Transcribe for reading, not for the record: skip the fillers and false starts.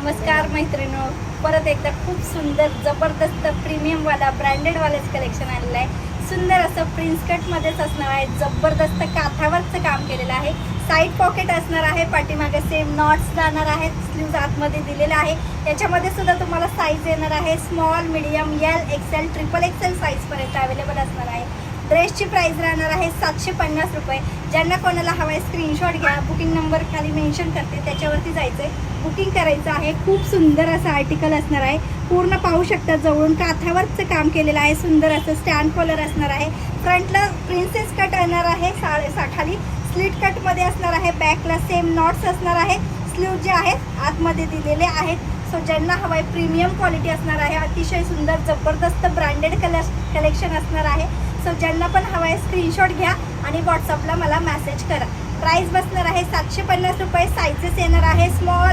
नमस्कार मैत्रिणो, परत एकदा खूप सुंदर जबरदस्त प्रीमियमवाला ब्रँडेडवालेच कलेक्शन आलेलं आहे. सुंदर असं प्रिन्स कटमध्येच असणार आहे. जबरदस्त काठावरचं काम केलेलं आहे. साईड पॉकेट असणार आहे, पाठीमागे सेम नॉट्स जाणार आहेत, स्लीव्ज आतमध्ये दिलेला आहे. याच्यामध्ये सुद्धा तुम्हाला साईज येणार आहे small, medium, L, XL, triple XL साईजपर्यंत अवेलेबल असणार आहे. ड्रेसची प्राइस राहणार आहे 750 रुपये. ज्यांना कोणाला हवा आहे स्क्रीनशॉट घ्या, बुकिंग नंबर खाली मेन्शन करते, त्याच्यावरती जायचं आहे, बुकिंग करायचं आहे. खूप सुंदर असं आर्टिकल असणार आहे. पूर्ण पाहू शकता, जवळून काठावरचं काम केलेलं आहे. सुंदर असं स्टँड कॉलर असणार आहे. फ्रंटला प्रिन्सेस कट येणार आहे, खाली स्लिट कटमध्ये असणार आहे. बॅकला सेम नॉट्स असणार आहे. स्लीव जे आहेत आतमध्ये दिलेले आहेत. सो ज्यांना हवा आहे प्रीमियम क्वालिटी असणार आहे. अतिशय सुंदर जबरदस्त ब्रँडेड कलेक्शन असणार आहे. सो ज्यांना पण हवा आहे स्क्रीनशॉट घ्या आणि व्हॉट्सअपला मला मेसेज करा. प्राइस बसणार आहे 750 रुपये. साईजेस येणार आहे स्मॉल,